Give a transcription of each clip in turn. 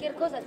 Cualquier cosa.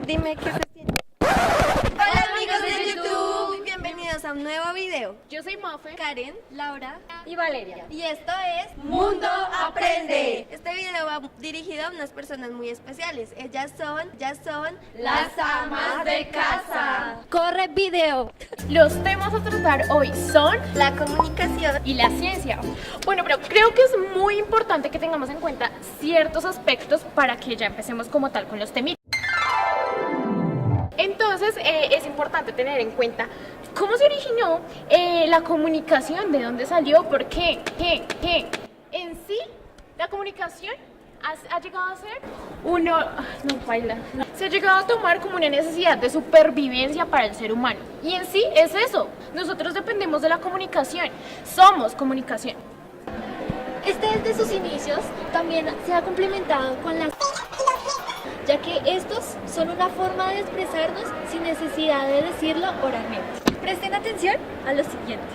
Dime qué se siente. Hola amigos de YouTube. Bienvenidos a un nuevo video. Yo soy Mafe. Karen, Laura Y Valeria. y esto es Mundo Aprende. Este video va dirigido a unas personas muy especiales. Ellas son las amas de casa. Corre video. Los temas a tratar hoy son La comunicación. y la ciencia. Bueno, pero creo que es muy importante que tengamos en cuenta ciertos aspectos para que ya empecemos como tal con los temas. Entonces es importante tener en cuenta cómo se originó la comunicación, de dónde salió, por qué, En sí, la comunicación ha llegado a ser se ha llegado a tomar como una necesidad de supervivencia para el ser humano. Y en sí es eso, nosotros dependemos de la comunicación, somos comunicación. Desde sus inicios también se ha complementado con las ya que estos son una forma de expresarnos sin necesidad de decirlo oralmente. Presten atención a lo siguiente.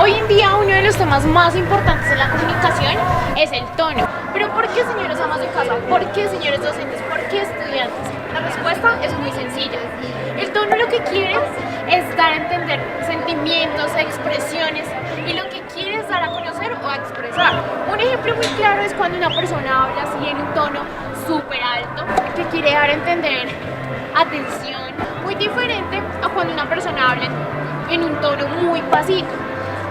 Hoy en día uno de los temas más importantes en la comunicación es el tono. Pero ¿por qué, señores amas de casa? ¿Por qué, señores docentes? ¿Por qué, estudiantes? La respuesta es muy sencilla. El tono lo que quiere es dar a entender sentimientos, expresiones, y lo que quiere es dar a conocer o a expresar. Un ejemplo muy claro es cuando una persona habla así en un tono súper alto, que quiere dar a entender atención, muy diferente a cuando una persona habla en un tono muy pasito.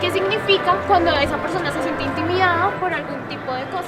¿Qué significa cuando esa persona se siente intimidada por algún tipo de cosa?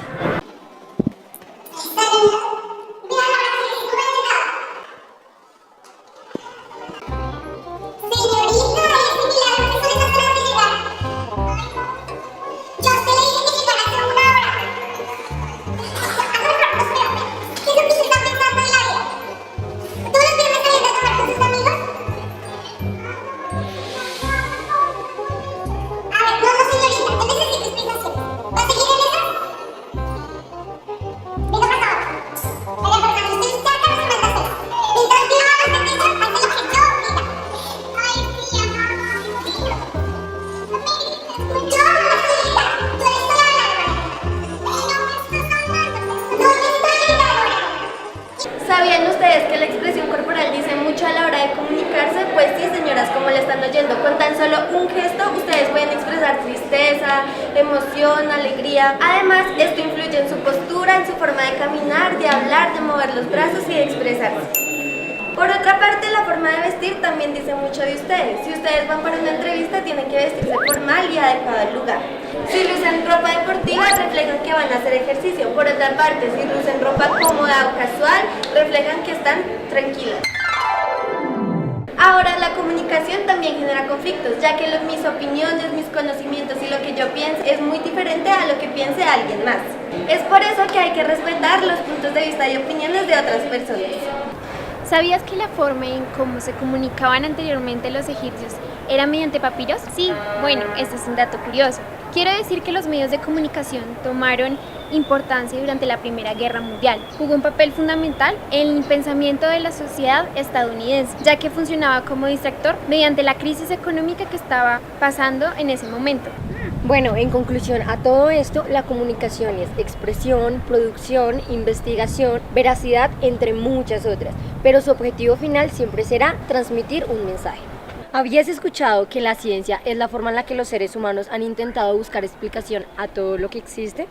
¿Sabían ustedes que la expresión corporal dice mucho a la hora de comunicarse? Pues sí, señoras, como le están oyendo, con tan solo un gesto ustedes pueden expresar tristeza, emoción, alegría. Además, esto influye en su postura, en su forma de caminar, de hablar, de mover los brazos y de expresarse. Por otra parte, la forma de vestir también dice mucho de ustedes. Si ustedes van para una entrevista, tienen que vestirse formal y adecuado al lugar. Si lucen ropa deportiva, reflejan que van a hacer ejercicio. Por otra parte, si lucen ropa cómoda o casual, reflejan que están tranquilas. Ahora, la comunicación también genera conflictos, ya que mis opiniones, mis conocimientos y lo que yo pienso es muy diferente a lo que piense alguien más. Es por eso que hay que respetar los puntos de vista y opiniones de otras personas. ¿Sabías que la forma en cómo se comunicaban anteriormente los egipcios era mediante papiros? Sí, bueno, este es un dato curioso. Quiero decir que los medios de comunicación tomaron importancia durante la Primera Guerra Mundial. Jugó un papel fundamental en el pensamiento de la sociedad estadounidense, ya que funcionaba como distractor mediante la crisis económica que estaba pasando en ese momento. Bueno, en conclusión a todo esto, la comunicación es expresión, producción, investigación, veracidad, entre muchas otras, pero su objetivo final siempre será transmitir un mensaje. ¿Habías escuchado que la ciencia es la forma en la que los seres humanos han intentado buscar explicación a todo lo que existe?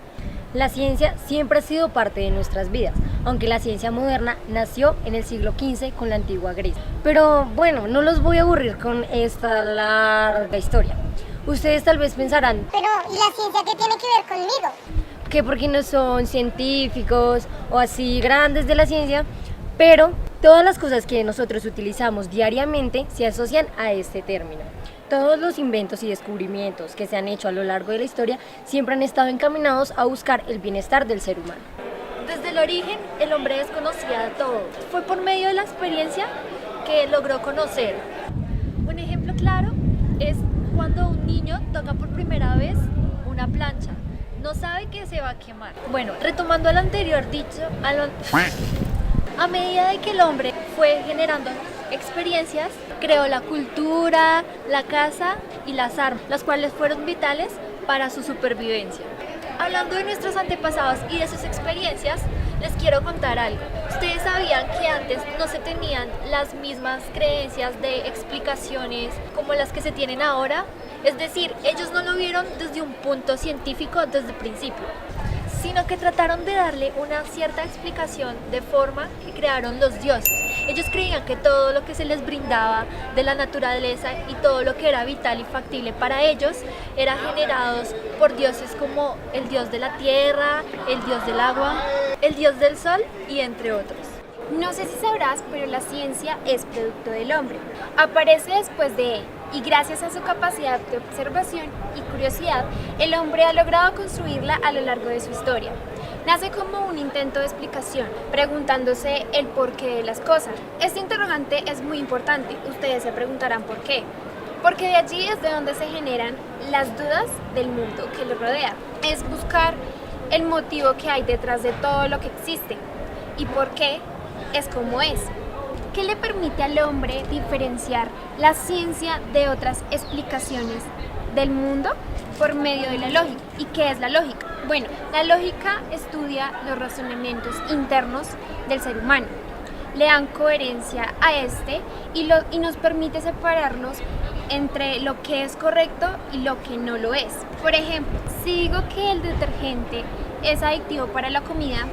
La ciencia siempre ha sido parte de nuestras vidas, aunque la ciencia moderna nació en el siglo XV con la antigua Grecia. Pero bueno, no los voy a aburrir con esta larga historia. Ustedes tal vez pensarán, pero ¿y la ciencia qué tiene que ver conmigo? que porque no son científicos o así grandes de la ciencia, pero todas las cosas que nosotros utilizamos diariamente se asocian a este término. Todos los inventos y descubrimientos que se han hecho a lo largo de la historia siempre han estado encaminados a buscar el bienestar del ser humano. Desde el origen, el hombre desconocía todo. Fue por medio de la experiencia que logró conocer. Un ejemplo claro es cuando un niño toca por primera vez una plancha. No sabe que se va a quemar. Bueno, retomando lo anterior dicho, a medida de que el hombre fue generando experiencias, creó la cultura, la caza y las armas, las cuales fueron vitales para su supervivencia. Hablando de nuestros antepasados y de sus experiencias, les quiero contar algo. ¿Ustedes sabían que antes no se tenían las mismas creencias de explicaciones como las que se tienen ahora? Es decir, ellos no lo vieron desde un punto científico desde el principio, sino que trataron de darle una cierta explicación de forma que crearon los dioses. Ellos creían que todo lo que se les brindaba de la naturaleza y todo lo que era vital y factible para ellos era generados por dioses como el dios de la tierra, el dios del agua, el dios del sol y entre otros. No sé si sabrás, pero la ciencia es producto del hombre. Aparece después de él y gracias a su capacidad de observación y curiosidad, el hombre ha logrado construirla a lo largo de su historia. Nace como un intento de explicación, preguntándose el porqué de las cosas. Este interrogante es muy importante, ustedes se preguntarán por qué. Porque de allí es de donde se generan las dudas del mundo que lo rodea. Es buscar el motivo que hay detrás de todo lo que existe y por qué es como es. ¿Qué le permite al hombre diferenciar la ciencia de otras explicaciones del mundo? Por medio de la lógica. ¿Y qué es la lógica? Bueno, la lógica estudia los razonamientos internos del ser humano, le dan coherencia a este y nos permite separarlos entre lo que es correcto y lo que no lo es. Por ejemplo, si digo que el detergente es adictivo para la comida,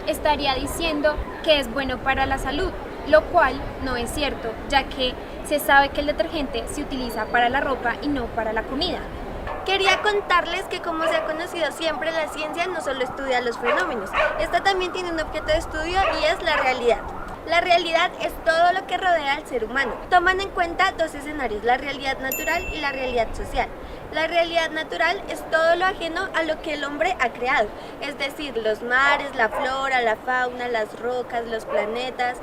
estaría diciendo que es bueno para la salud, lo cual no es cierto, ya que se sabe que el detergente se utiliza para la ropa y no para la comida. Quería contarles que, como se ha conocido siempre, la ciencia no solo estudia los fenómenos, esta también tiene un objeto de estudio y es la realidad. La realidad es todo lo que rodea al ser humano. Toman en cuenta dos escenarios, la realidad natural y la realidad social. La realidad natural es todo lo ajeno a lo que el hombre ha creado, es decir, los mares, la flora, la fauna, las rocas, los planetas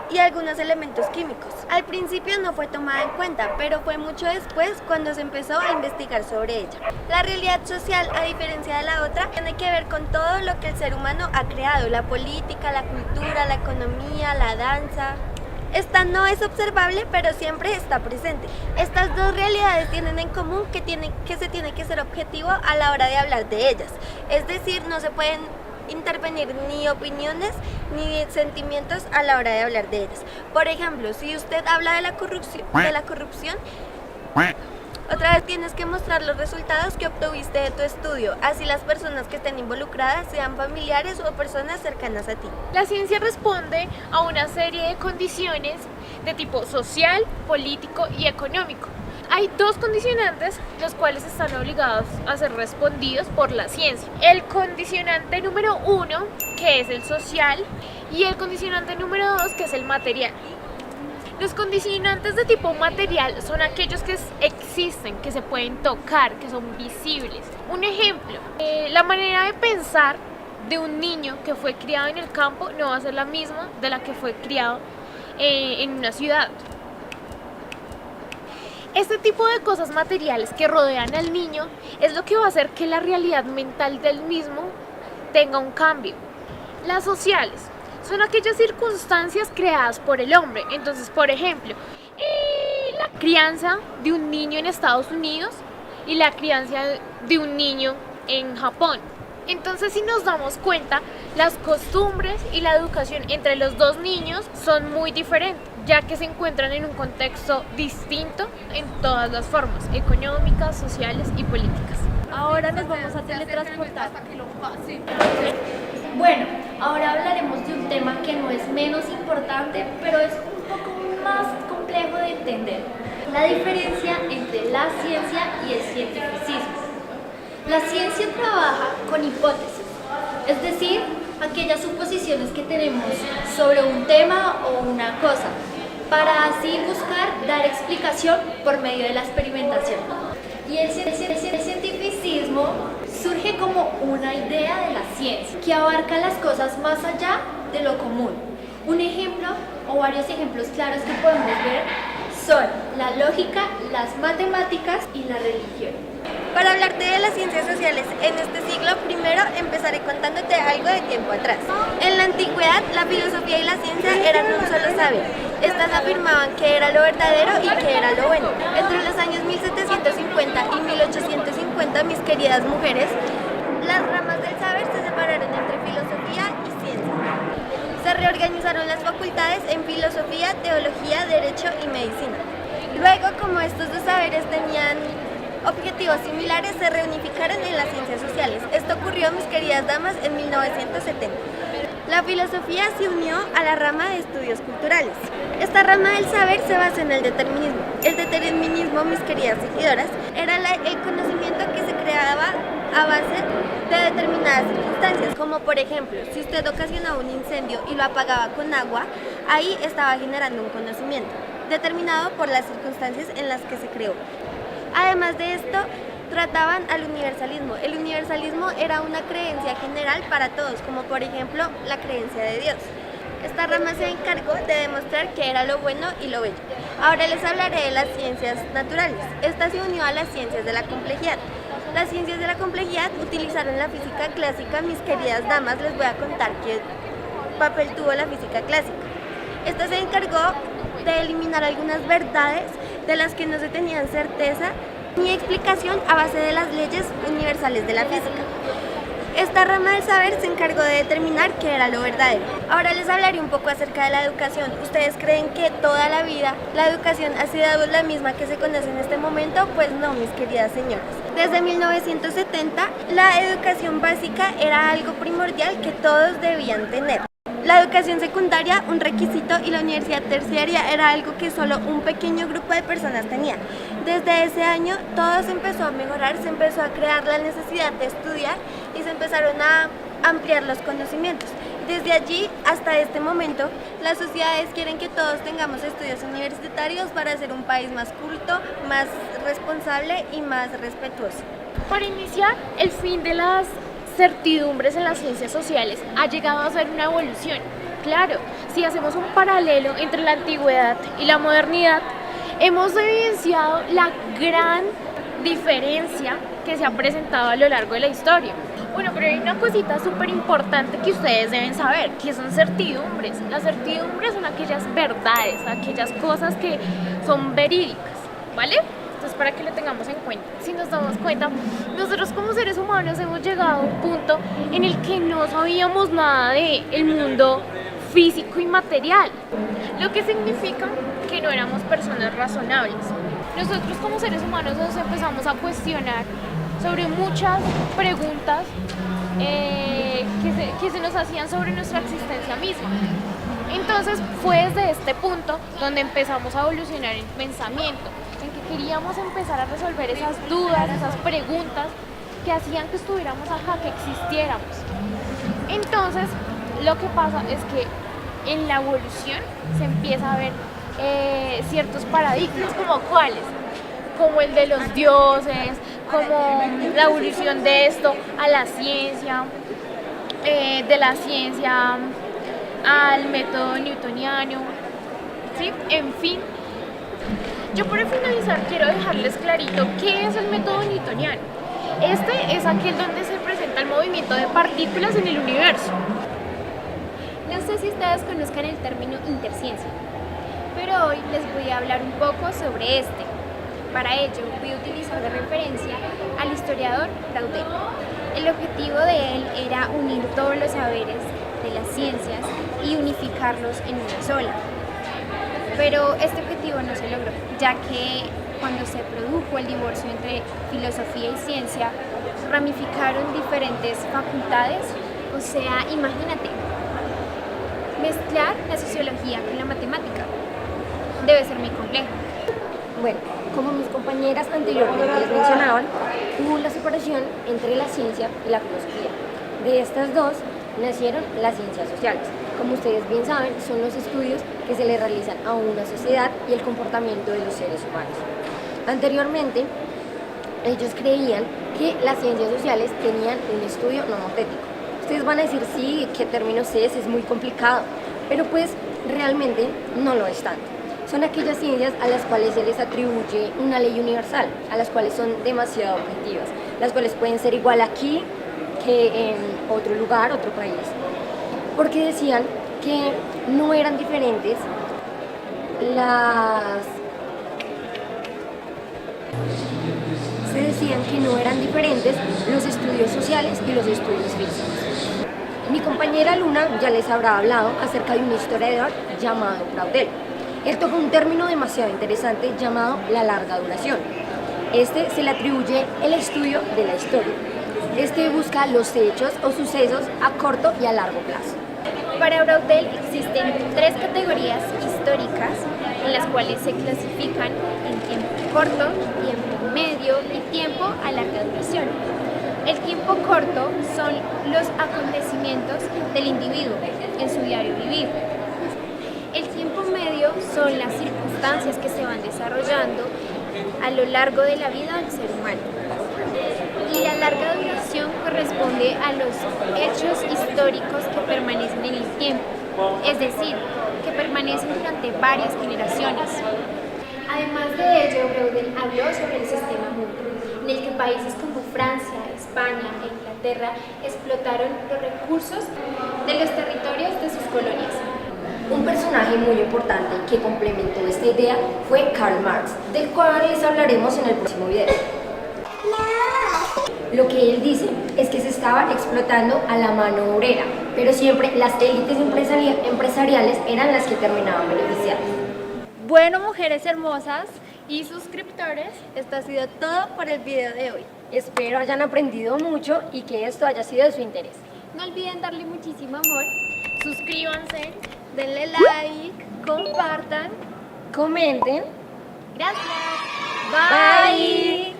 y algunos elementos químicos. Al principio no fue tomada en cuenta, pero fue mucho después cuando se empezó a investigar sobre ella. La realidad social, a diferencia de la otra, tiene que ver con todo lo que el ser humano ha creado, la política, la cultura, la economía, la danza. Esta no es observable, pero siempre está presente. Estas dos realidades tienen en común que se tiene que ser objetivo a la hora de hablar de ellas. Es decir, no se pueden intervenir ni opiniones ni sentimientos a la hora de hablar de ellas. Por ejemplo, si usted habla de la corrupción, otra vez tienes que mostrar los resultados que obtuviste de tu estudio, así las personas que estén involucradas sean familiares o personas cercanas a ti. La ciencia responde a una serie de condiciones de tipo social, político y económico. Hay dos condicionantes los cuales están obligados a ser respondidos por la ciencia. El condicionante número 1, que es el social, y el condicionante número 2, que es el material. Los condicionantes de tipo material son aquellos que existen, que se pueden tocar, que son visibles. Un ejemplo, la manera de pensar de un niño que fue criado en el campo no va a ser la misma de la que fue criado en una ciudad. Este tipo de cosas materiales que rodean al niño es lo que va a hacer que la realidad mental del mismo tenga un cambio. Las sociales son aquellas circunstancias creadas por el hombre. Entonces, por ejemplo, la crianza de un niño en Estados Unidos y la crianza de un niño en Japón. Entonces, si nos damos cuenta, las costumbres y la educación entre los dos niños son muy diferentes, ya que se encuentran en un contexto distinto en todas las formas, económicas, sociales y políticas. Ahora nos vamos a teletransportar. Bueno, ahora hablaremos de un tema que no es menos importante, pero es un poco más complejo de entender. La diferencia entre la ciencia y el cientificismo. La ciencia trabaja con hipótesis, es decir, aquellas suposiciones que tenemos sobre un tema o una cosa, para así buscar dar explicación por medio de la experimentación. Y el cientificismo surge como una idea de la ciencia que abarca las cosas más allá de lo común. Un ejemplo o varios ejemplos claros que podemos ver son la lógica, las matemáticas y la religión. Para hablarte de las ciencias sociales en este siglo, primero empezaré contándote algo de tiempo atrás. En la antigüedad, la filosofía y la ciencia eran un solo saber. Estas afirmaban que era lo verdadero y que era lo bueno. Entre los años 1750 y 1850, mis queridas mujeres, las ramas del saber se separaron entre filosofía y ciencia. Se reorganizaron las facultades en filosofía, teología, derecho y medicina. Luego, como estos dos saberes tenían objetivos similares, se reunificaron en las ciencias sociales. Esto ocurrió, mis queridas damas, en 1970. La filosofía se unió a la rama de estudios culturales. Esta rama del saber se basa en el determinismo. El determinismo, mis queridas seguidoras, era el conocimiento que se creaba a base de determinadas circunstancias, como por ejemplo, si usted ocasionaba un incendio y lo apagaba con agua, ahí estaba generando un conocimiento, determinado por las circunstancias en las que se creó. Además de esto, trataban al universalismo. El universalismo era una creencia general para todos, como por ejemplo la creencia de Dios. Esta rama se encargó de demostrar qué era lo bueno y lo bello. Ahora les hablaré de las ciencias naturales. Esta se unió a las ciencias de la complejidad. Las ciencias de la complejidad utilizaron la física clásica. Mis queridas damas, les voy a contar qué papel tuvo la física clásica. Esta se encargó de eliminar algunas verdades de las que no se tenían certeza ni explicación a base de las leyes universales de la física. Esta rama del saber se encargó de determinar qué era lo verdadero. Ahora les hablaré un poco acerca de la educación. ¿Ustedes creen que toda la vida la educación ha sido la misma que se conoce en este momento? Pues no, mis queridas señoras. Desde 1970, la educación básica era algo primordial que todos debían tener. La educación secundaria, un requisito, y la universidad terciaria era algo que solo un pequeño grupo de personas tenía. Desde ese año todo se empezó a mejorar, se empezó a crear la necesidad de estudiar y se empezaron a ampliar los conocimientos. Desde allí hasta este momento, las sociedades quieren que todos tengamos estudios universitarios para ser un país más culto, más responsable y más respetuoso. Para iniciar, el fin de las certidumbres en las ciencias sociales ha llegado a ser una evolución. Claro, si hacemos un paralelo entre la antigüedad y la modernidad, hemos evidenciado la gran diferencia que se ha presentado a lo largo de la historia. Bueno, pero hay una cosita súper importante que ustedes deben saber, que son certidumbres. Las certidumbres son aquellas verdades, aquellas cosas que son verídicas, ¿vale? Entonces, para que lo tengamos en cuenta. Si nos damos cuenta, nosotros como seres humanos hemos llegado a un punto en el que no sabíamos nada del mundo físico y material, lo que significa que no éramos personas razonables. Nosotros como seres humanos nos empezamos a cuestionar sobre muchas preguntas que se nos hacían sobre nuestra existencia misma. Entonces fue desde este punto donde empezamos a evolucionar el pensamiento, en que queríamos empezar a resolver esas dudas, esas preguntas que hacían que estuviéramos acá, que existiéramos. Entonces, lo que pasa es que en la evolución se empieza a ver ciertos paradigmas, como cuáles, como el de los dioses, como la evolución de esto a la ciencia, de la ciencia al método newtoniano, ¿sí? En fin, yo para finalizar quiero dejarles clarito qué es el método newtoniano. Este es aquel donde se presenta el movimiento de partículas en el universo. No sé si ustedes conozcan el término interciencia, pero hoy les voy a hablar un poco sobre este. Para ello voy a utilizar de referencia al historiador Braudel. El objetivo de él era unir todos los saberes de las ciencias y unificarlos en una sola. Pero este objetivo no se logró, ya que cuando se produjo el divorcio entre filosofía y ciencia, ramificaron diferentes facultades. O sea, imagínate, mezclar la sociología con la matemática debe ser muy complejo. Bueno, como mis compañeras anteriormente les mencionaban, hubo la separación entre la ciencia y la filosofía. De estas dos nacieron las ciencias sociales. Como ustedes bien saben, son los estudios que se le realizan a una sociedad y el comportamiento de los seres humanos. Anteriormente, ellos creían que las ciencias sociales tenían un estudio nomotético. Ustedes van a decir, sí, ¿qué términos es muy complicado. Pero pues realmente no lo es tanto. Son aquellas ciencias a las cuales se les atribuye una ley universal, a las cuales son demasiado objetivas, las cuales pueden ser igual aquí que en otro lugar, otro país, porque decían que no eran diferentes los estudios sociales y los estudios físicos. Mi compañera Luna ya les habrá hablado acerca de un historiador llamado Braudel. Él toca un término demasiado interesante llamado la larga duración. Este se le atribuye el estudio de la historia. Este busca los hechos o sucesos a corto y a largo plazo. Para Braudel existen 3 categorías históricas en las cuales se clasifican en tiempo corto, tiempo medio y tiempo a larga duración. El tiempo corto son los acontecimientos del individuo en su diario vivir. El tiempo medio son las circunstancias que se van desarrollando a lo largo de la vida del ser humano. Y la larga duración corresponde a los hechos históricos que permanecen en el tiempo, es decir, que permanecen durante varias generaciones. Además de ello, Braudel habló sobre el sistema mutuo, en el que países como Francia, España e Inglaterra explotaron los recursos de los territorios de sus colonias. Un personaje muy importante que complementó esta idea fue Karl Marx, del cual les hablaremos en el próximo video. Lo que él dice es que se estaba explotando a la mano obrera, pero siempre las élites empresariales eran las que terminaban beneficiadas. Bueno, mujeres hermosas, Y suscriptores, esto ha sido todo por el video de hoy. Espero hayan aprendido mucho y que esto haya sido de su interés. No olviden darle muchísimo amor. suscríbanse. Denle like, compartan. Comenten. Gracias. Bye.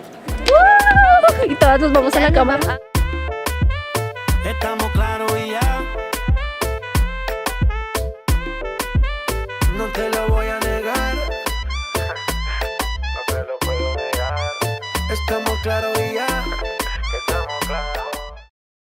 Y todas nos vamos a la cama. Estamos claros y ya. No te lo voy